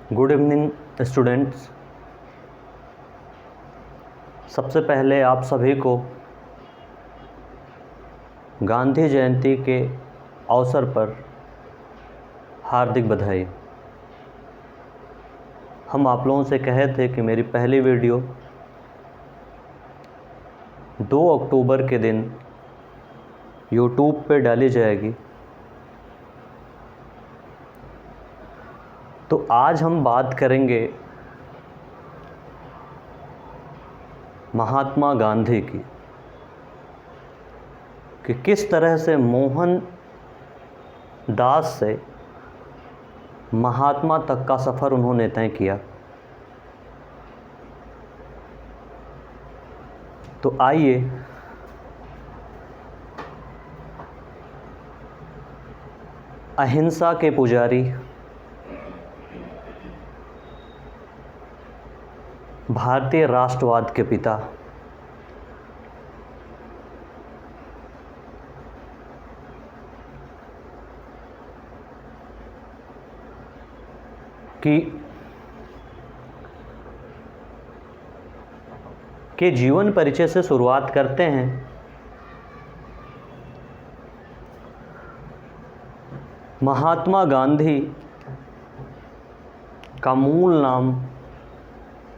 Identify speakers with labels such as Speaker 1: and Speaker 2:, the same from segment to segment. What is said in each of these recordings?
Speaker 1: Good evening students. सबसे पहले आप सभी को गांधी जयंती के अवसर पर हार्दिक बधाई। हम आप लोगों से कहे थे कि मेरी पहली वीडियो 2 अक्टूबर के दिन यूट्यूब पे डाली जाएगी। तो आज हम बात करेंगे महात्मा गांधी की, कि किस तरह से मोहन दास से महात्मा तक का सफ़र उन्होंने तय किया। तो आइए अहिंसा के पुजारी, भारतीय राष्ट्रवाद के पिता, के जीवन परिचय से शुरुआत करते हैं। महात्मा गांधी का मूल नाम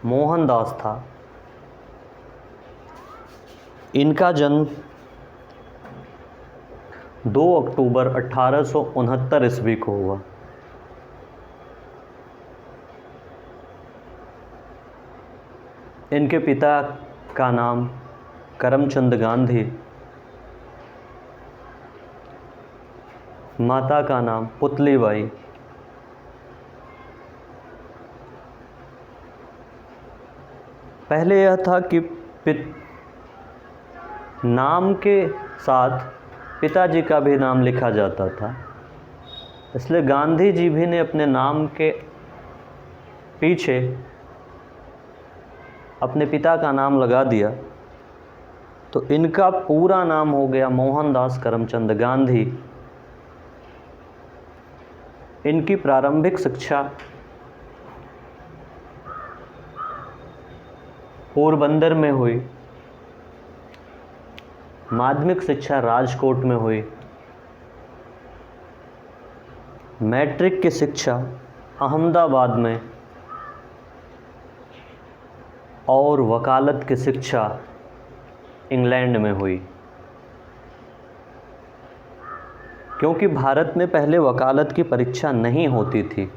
Speaker 1: मोहनदास था। इनका जन्म 2 अक्टूबर 1869 ईस्वी को हुआ। इनके पिता का नाम करमचंद गांधी, माता का नाम पुतलीबाई। पहले यह था कि नाम के साथ पिताजी का भी नाम लिखा जाता था, इसलिए गांधी जी भी ने अपने नाम के पीछे अपने पिता का नाम लगा दिया। तो इनका पूरा नाम हो गया मोहनदास करमचंद गांधी। इनकी प्रारंभिक शिक्षा पोरबंदर में हुई, माध्यमिक शिक्षा राजकोट में हुई, मैट्रिक की शिक्षा अहमदाबाद में और वकालत की शिक्षा इंग्लैंड में हुई। क्योंकि भारत में पहले वकालत की परीक्षा नहीं होती थी।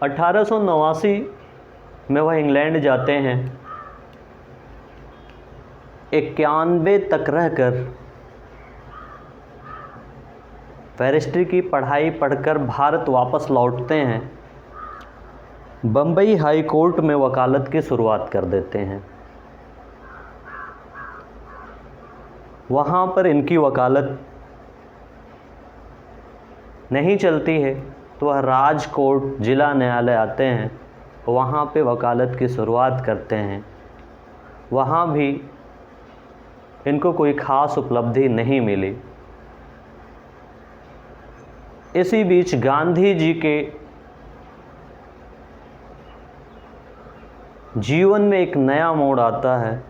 Speaker 1: अठारह सौ 89 में वह इंग्लैंड जाते हैं। 91 तक रहकर बैरिस्ट्री की पढ़ाई पढ़कर भारत वापस लौटते हैं। बम्बई हाई कोर्ट में वकालत की शुरुआत कर देते हैं। वहाँ पर इनकी वकालत नहीं चलती है तो वह राजकोट जिला न्यायालय आते हैं, वहाँ पे वकालत की शुरुआत करते हैं। वहाँ भी इनको कोई ख़ास उपलब्धि नहीं मिली। इसी बीच गांधी जी के जीवन में एक नया मोड़ आता है।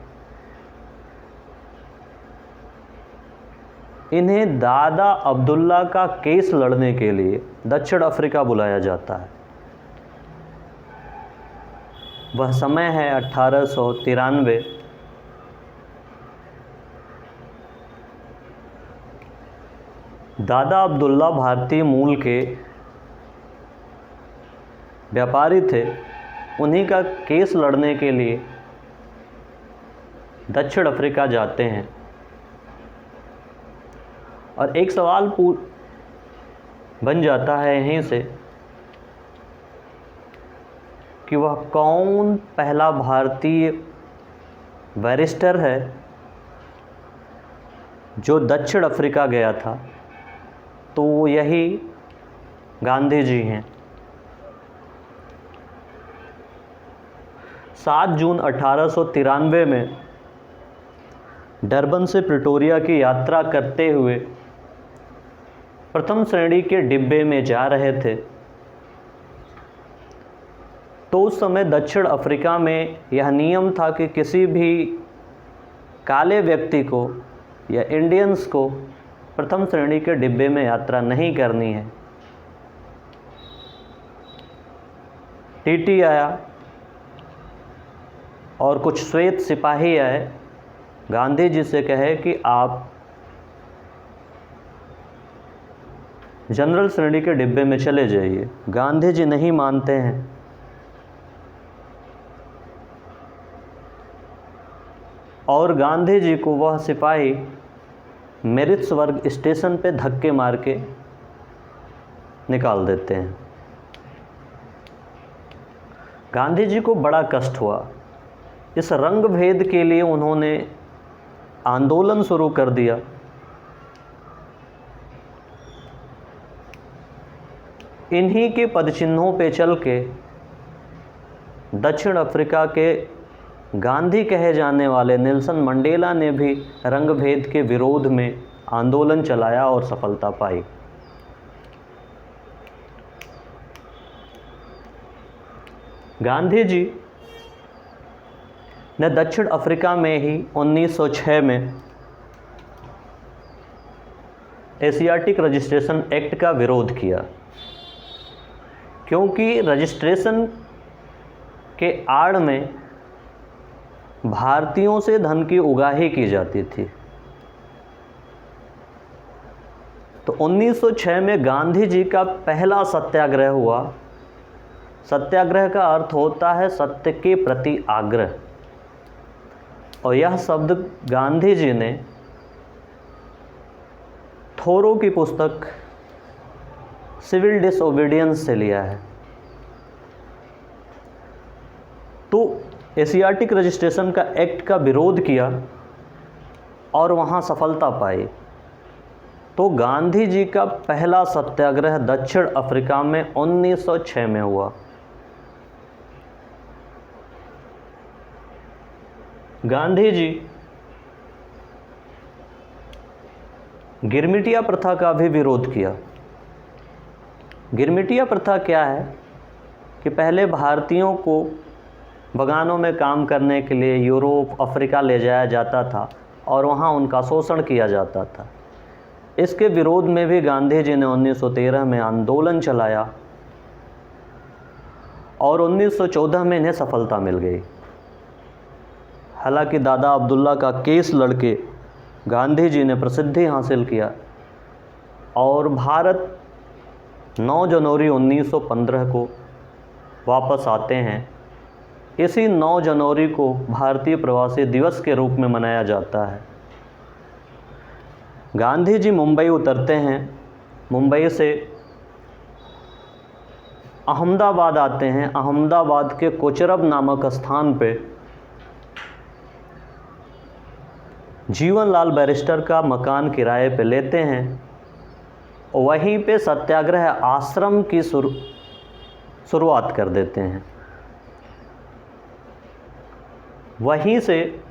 Speaker 1: इन्हें दादा अब्दुल्ला का केस लड़ने के लिए दक्षिण अफ्रीका बुलाया जाता है। वह समय है 1893। दादा अब्दुल्ला भारतीय मूल के व्यापारी थे। उन्हीं का केस लड़ने के लिए दक्षिण अफ्रीका जाते हैं और एक सवाल बन जाता है यहीं से कि वह कौन पहला भारतीय बैरिस्टर है जो दक्षिण अफ्रीका गया था। तो यही गांधी जी हैं। 7 जून 1893 में डरबन से प्रिटोरिया की यात्रा करते हुए प्रथम श्रेणी के डिब्बे में जा रहे थे, तो उस समय दक्षिण अफ्रीका में यह नियम था कि किसी भी काले व्यक्ति को या इंडियंस को प्रथम श्रेणी के डिब्बे में यात्रा नहीं करनी है। टीटी आया और कुछ श्वेत सिपाही आए, गांधी जी से कहे कि आप जनरल श्रेणी के डिब्बे में चले जाइए। गांधी जी नहीं मानते हैं। और गांधी जी को वह सिपाही मेरिट्सबर्ग स्टेशन पे धक्के मार के निकाल देते हैं। गांधी जी को बड़ा कष्ट हुआ। इस रंग भेद के लिए उन्होंने आंदोलन शुरू कर दिया। इन्हीं के पदचिन्हों पे चल के दक्षिण अफ्रीका के गांधी कहे जाने वाले नेल्सन मंडेला ने भी रंग भेद के विरोध में आंदोलन चलाया और सफलता पाई। गांधी जी ने दक्षिण अफ्रीका में ही 1906 में एशियाटिक रजिस्ट्रेशन एक्ट का विरोध किया, क्योंकि रजिस्ट्रेशन के आड़ में भारतीयों से धन की उगाही की जाती थी। तो 1906 में गांधी जी का पहला सत्याग्रह हुआ। सत्याग्रह का अर्थ होता है सत्य के प्रति आग्रह, और यह शब्द गांधी जी ने थोरो की पुस्तक सिविल डिसओबीडियंस से लिया है। तो एशियाटिक रजिस्ट्रेशन का एक्ट का विरोध किया और वहाँ सफलता पाई। तो गांधी जी का पहला सत्याग्रह दक्षिण अफ्रीका में 1906 में हुआ। गांधी जी गिरमिटिया प्रथा का भी विरोध किया। गिरमिटिया प्रथा क्या है कि पहले भारतीयों को बगानों में काम करने के लिए यूरोप, अफ्रीका ले जाया जाता था और वहाँ उनका शोषण किया जाता था। इसके विरोध में भी गांधी जी ने 1913 में आंदोलन चलाया और 1914 में इन्हें सफलता मिल गई। हालांकि दादा अब्दुल्ला का केस लड़के गांधी जी ने प्रसिद्धि हासिल किया और भारत 9 जनवरी 1915 को वापस आते हैं। इसी 9 जनवरी को भारतीय प्रवासी दिवस के रूप में मनाया जाता है। गांधी जी मुंबई उतरते हैं। मुंबई से अहमदाबाद आते हैं। अहमदाबाद के कोचरब नामक स्थान पे जीवनलाल बैरिस्टर का मकान किराए पे लेते हैं। वहीं पे सत्याग्रह आश्रम की शुरुआत कर देते हैं। वहीं से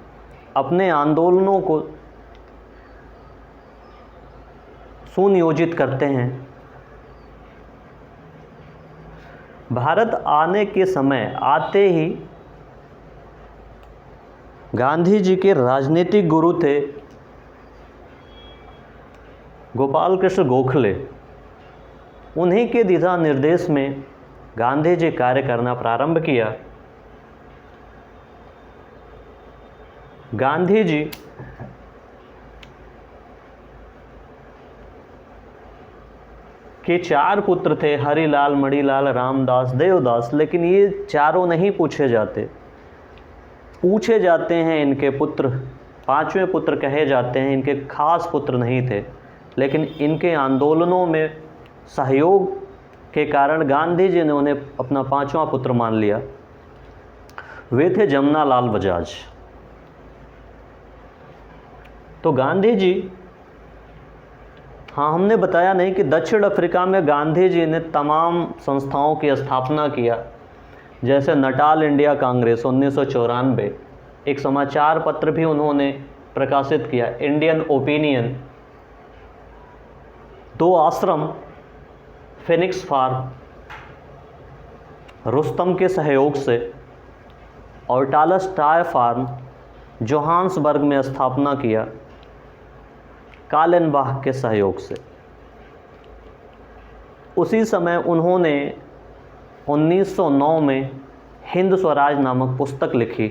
Speaker 1: अपने आंदोलनों को सुनियोजित करते हैं। भारत आने के समय आते ही गांधी जी के राजनीतिक गुरु थे गोपाल कृष्ण गोखले। उन्हीं के दिशा निर्देश में गांधी जी कार्य करना प्रारंभ किया। गांधी जी के 4 पुत्र थे, हरिलाल, मणिलाल, रामदास, देवदास, लेकिन ये चारों नहीं पूछे जाते हैं इनके पुत्र। 5वें पुत्र कहे जाते हैं। इनके खास पुत्र नहीं थे, लेकिन इनके आंदोलनों में सहयोग के कारण गांधी जी ने उन्हें अपना 5वां पुत्र मान लिया। वे थे जमनालाल बजाज। तो गांधी जी, हाँ, हमने बताया नहीं कि दक्षिण अफ्रीका में गांधी जी ने तमाम संस्थाओं की स्थापना किया, जैसे नटाल इंडिया कांग्रेस 1994, एक समाचार पत्र भी उन्होंने प्रकाशित किया, इंडियन ओपिनियन, 2 आश्रम फिनिक्स फार्म रुस्तम के सहयोग से और टालस्टॉय फार्म जोहान्सबर्ग में स्थापना किया कालेनबाख के सहयोग से। उसी समय उन्होंने 1909 में हिंद स्वराज नामक पुस्तक लिखी।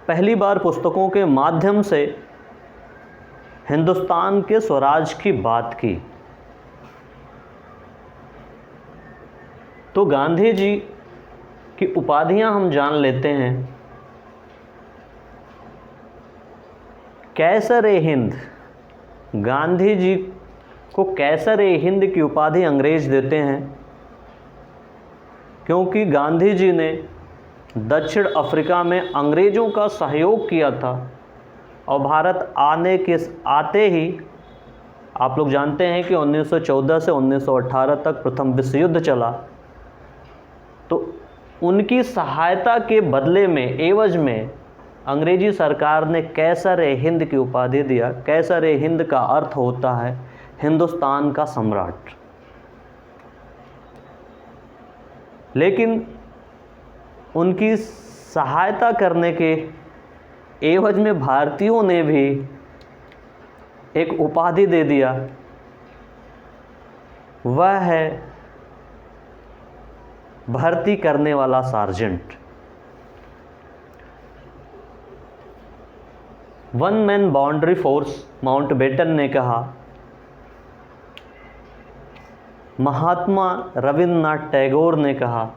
Speaker 1: पहली बार पुस्तकों के माध्यम से हिंदुस्तान के स्वराज की बात की। तो गांधी जी की उपाधियां हम जान लेते हैं। कैसर-ए-हिंद, गांधी जी को कैसर-ए-हिंद की उपाधि अंग्रेज देते हैं क्योंकि गांधी जी ने दक्षिण अफ्रीका में अंग्रेज़ों का सहयोग किया था और भारत आते ही आप लोग जानते हैं कि 1914 से 1918 तक प्रथम विश्व युद्ध चला। तो उनकी सहायता के बदले में, एवज में, अंग्रेजी सरकार ने कैसर-ए-हिंद की उपाधि दिया। कैसर-ए-हिंद का अर्थ होता है हिंदुस्तान का सम्राट। लेकिन उनकी सहायता करने के एवज में भारतीयों ने भी एक उपाधि दे दिया, वह है भर्ती करने वाला sergeant. One man boundary force Mountbatten ने कहा, महात्मा रविन्द्रनाथ टैगोर ने कहा,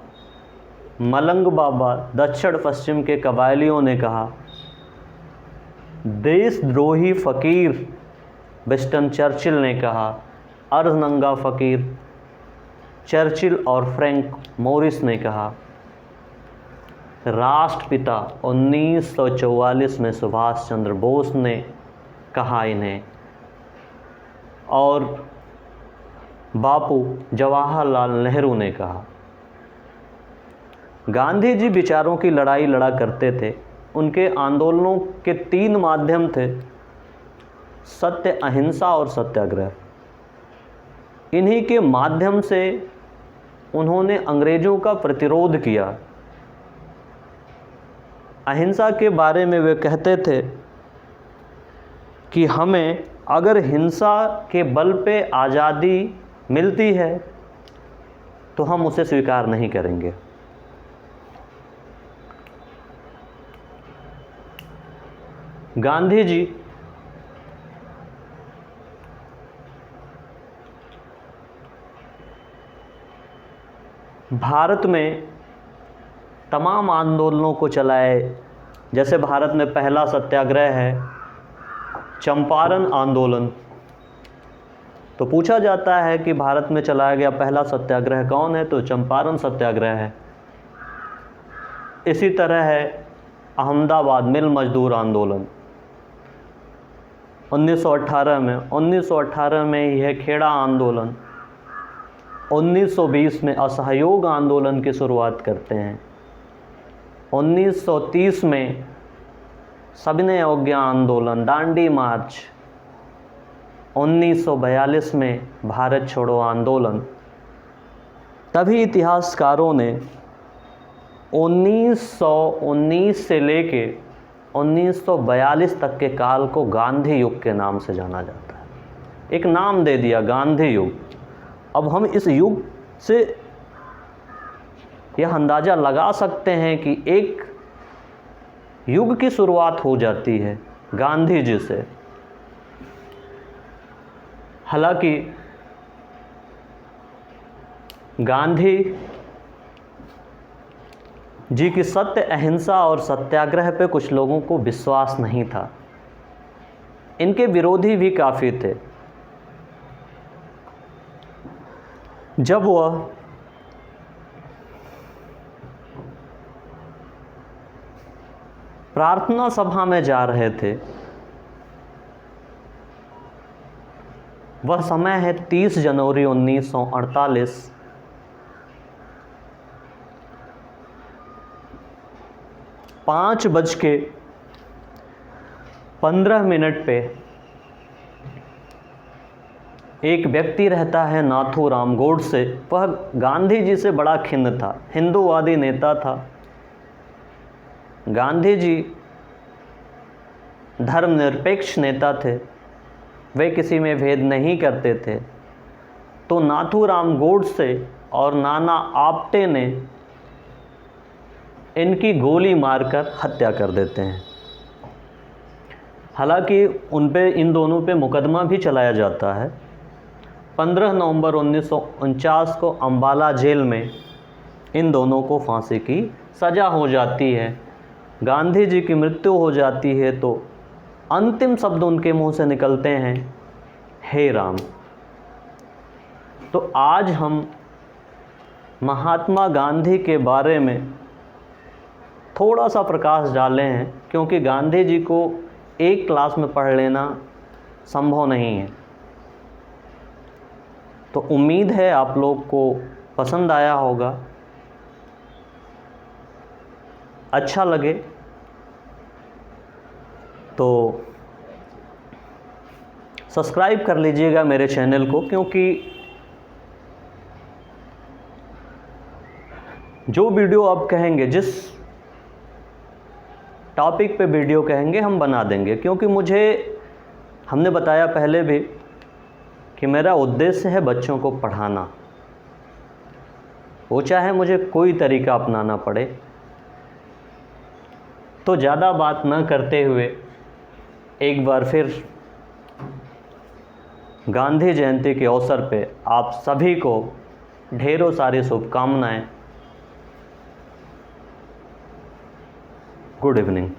Speaker 1: मलंग बाबा दक्षिण पश्चिम के कबायलियों ने कहा, देशद्रोही फ़कीर विंस्टन चर्चिल ने कहा, अर्धनंगा फ़कीर चर्चिल और फ्रैंक मोरिस ने कहा, राष्ट्रपिता 1944 में सुभाष चंद्र बोस ने कहा इन्हें, और बापू जवाहरलाल नेहरू ने कहा। गांधी जी विचारों की लड़ाई लड़ा करते थे। उनके आंदोलनों के 3 माध्यम थे, सत्य, अहिंसा और सत्याग्रह। इन्हीं के माध्यम से उन्होंने अंग्रेज़ों का प्रतिरोध किया। अहिंसा के बारे में वे कहते थे कि हमें अगर हिंसा के बल पे आज़ादी मिलती है तो हम उसे स्वीकार नहीं करेंगे। गांधी जी भारत में तमाम आंदोलनों को चलाए। जैसे भारत में पहला सत्याग्रह है चंपारण आंदोलन। तो पूछा जाता है कि भारत में चलाया गया पहला सत्याग्रह कौन है, तो चंपारण सत्याग्रह है। इसी तरह है अहमदाबाद मिल मजदूर आंदोलन 1918 में। 1918 में यह खेड़ा आंदोलन। 1920 में असहयोग आंदोलन की शुरुआत करते हैं। 1930 में सविनय अवज्ञा आंदोलन, दांडी मार्च। 1942 में भारत छोड़ो आंदोलन। तभी इतिहासकारों ने 1919 से लेके 1942 तक के काल को गांधी युग के नाम से जाना जाता है। एक नाम दे दिया, गांधी युग। अब हम इस युग से यह अंदाज़ा लगा सकते हैं कि एक युग की शुरुआत हो जाती है गांधी जी से। हालांकि गांधी जी की सत्य, अहिंसा और सत्याग्रह पे कुछ लोगों को विश्वास नहीं था। इनके विरोधी भी काफ़ी थे। जब वह प्रार्थना सभा में जा रहे थे, वह समय है 30 जनवरी 1948। 5:15 पे एक व्यक्ति रहता है नाथूराम गोडसे, वह गांधी जी से बड़ा खिन्न था, हिंदूवादी नेता था। गांधी जी धर्मनिरपेक्ष नेता थे, वे किसी में भेद नहीं करते थे। तो नाथूराम गोडसे और नाना आप्टे ने इनकी गोली मारकर हत्या कर देते हैं। हालांकि इन दोनों पे मुकदमा भी चलाया जाता है। 15 नवंबर 1949 को अम्बाला जेल में इन दोनों को फांसी की सज़ा हो जाती है। गांधी जी की मृत्यु हो जाती है तो अंतिम शब्द उनके मुंह से निकलते हैं, हे राम। तो आज हम महात्मा गांधी के बारे में थोड़ा सा प्रकाश डाले हैं, क्योंकि गांधी जी को एक क्लास में पढ़ लेना संभव नहीं है। तो उम्मीद है आप लोग को पसंद आया होगा, अच्छा लगे तो सब्सक्राइब कर लीजिएगा मेरे चैनल को, क्योंकि जो वीडियो आप कहेंगे, जिस टॉपिक पे वीडियो कहेंगे हम बना देंगे। क्योंकि हमने बताया पहले भी कि मेरा उद्देश्य है बच्चों को पढ़ाना, वो चाहे मुझे कोई तरीका अपनाना पड़े। तो ज़्यादा बात न करते हुए एक बार फिर गांधी जयंती के अवसर पे आप सभी को ढेरों सारी शुभकामनाएं। Good evening.